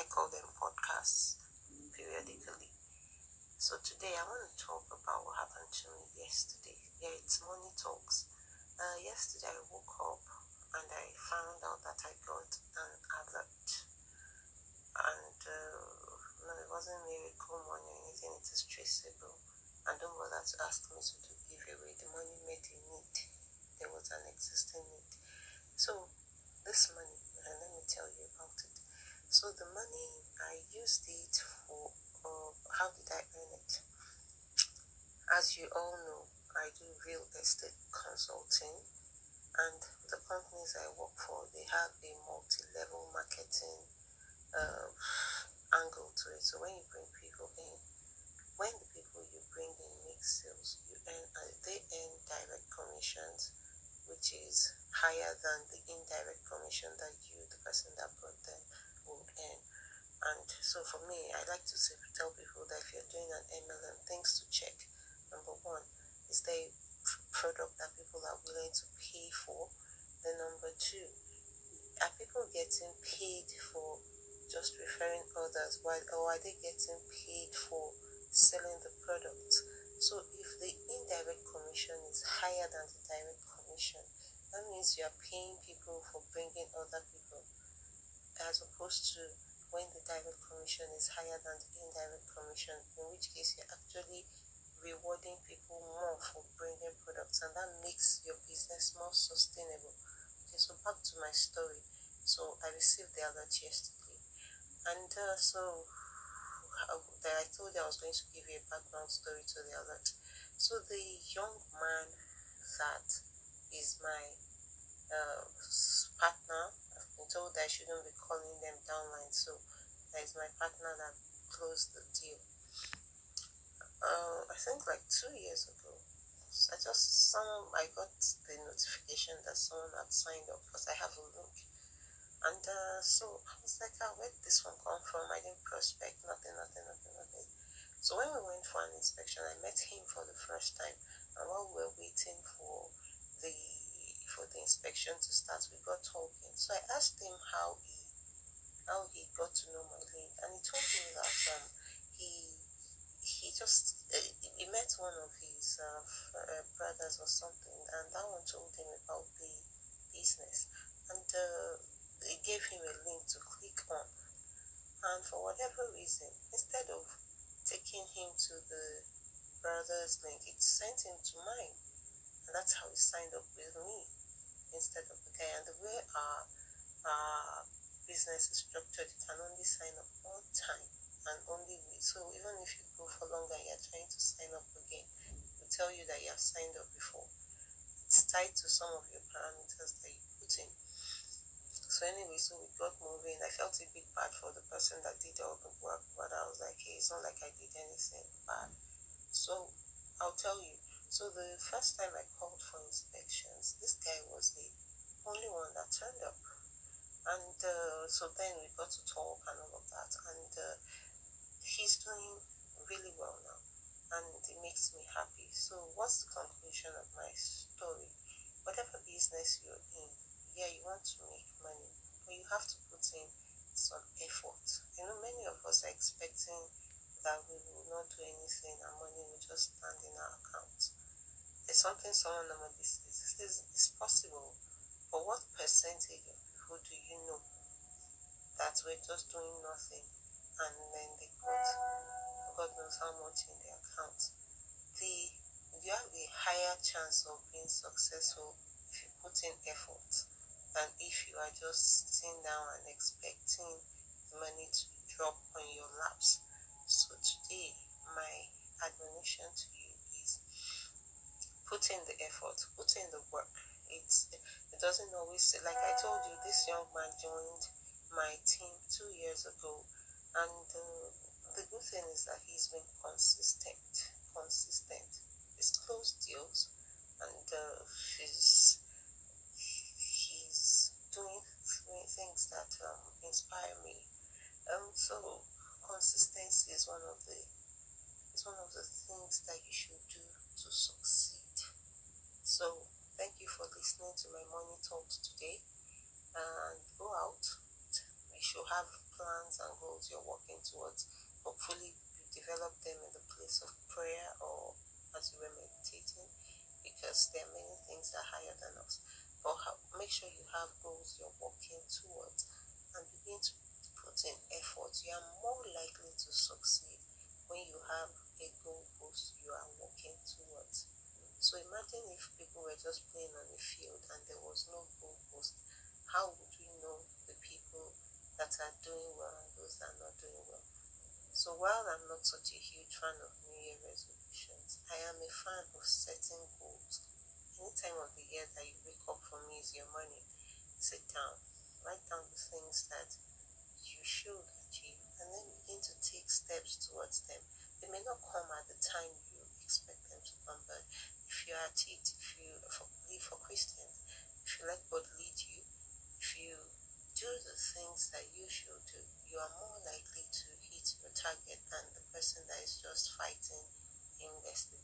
I call them podcasts periodically. So today I want to talk about what happened to me yesterday. Yeah, it's Money Talks. Yesterday I woke up and I found out that I got an alert. And no, it wasn't miracle money or anything, it is traceable. And don't bother to ask me to give away the money made a need. There was an existing need. So this money, and let me tell you about it. So the money, I used it for, how did I earn it? As you all know, I do real estate consulting, and the companies I work for, they have a multi-level marketing uh, angle to it. So when you bring people in, when the people you bring in make sales, they earn direct commissions, which is higher than the indirect commission that you, the person that brought them, will earn. And so for me, I like to tell people that if you're doing an MLM, things to check. Number one, is there a product that people are willing to pay for? Then number two, are people getting paid for just referring others, or are they getting paid for selling the product? So if the indirect commission is higher than the direct commission, that means you are paying people for bringing other people, as opposed to when the direct commission is higher than the indirect commission, in which case you're actually rewarding people more for bringing products, and that makes your business more sustainable. Okay, so back to my story. So I received the alert yesterday, and I told you I was going to give you a background story to the alert. So the young man that is my partner, I've been told I shouldn't be calling them downline, so that is my partner that closed the deal. I think like 2 years ago, I got the notification that someone had signed up because I have a link. And so I was like, where did this one come from? I didn't prospect, nothing. So when we went for an inspection, I met him for the first time. And while we were waiting for the inspection to start, we got talking. So I asked him how he got to know my link, and he told me that he met one of his brothers or something, and that one told him about the business, and it gave him a link to click on. And for whatever reason, instead of taking him to the brother's link, it sent him to mine, and that's how he signed up with me instead of the guy. And the way our business is structured, you can only sign up one time and only way. So even if you go for longer and you're trying to sign up again, it will tell you that you have signed up before. It's tied to some of your parameters that you put in. So anyway, so we got moving. I felt a bit bad for the person that did all the work, but I was like, hey, it's not like I did anything bad. So I'll tell you. So the first time I called for inspections, this guy was the only one that turned up. And so then we got to talk and all of that. And he's doing really well now. And it makes me happy. So what's the conclusion of my story? Whatever business you're in, yeah, you want to make money, but you have to put in some effort. Many of us are expecting that we will not do anything and money will just stand in our accounts. It's something someone normally says it's possible, but what percentage of people do you know that we're just doing nothing and then they got God knows how much in their account? You have a higher chance of being successful if you put in effort than if you are just sitting down and expecting the money to drop on your laps. So today, my admonition to you is put in the effort, put in the work. It doesn't always, like I told you, this young man joined my team 2 years ago, and the good thing is that he's been consistent. He's closed deals, and he's doing things that inspire me. So consistency is one of the things that you should do to succeed. So thank you for listening to my Money Talks today, and go out. We should have plans and goals you're working towards. Hopefully, you develop them in the place of prayer or as you were meditating, because there are many things that are higher than us. But make sure you have goals you're working towards and begin to put in effort. You are more likely to succeed when you have a goal post you are working towards. So imagine if people were just playing on a field and there was no goal post. How would we know the people that are doing well and those that are not doing well? So while I'm not such a huge fan of New Year resolutions, I am a fan of setting goals. Any time of the year that you wake up, for me, is your morning. Sit down, write down the things that you should achieve, and then begin to take steps towards them. They may not come at the time you expect them to come, but if you are at it, if you live for Christians, if you let God lead you, if you do the things that you should do, you are more likely to hit your target than the person that is just fighting aimlessly.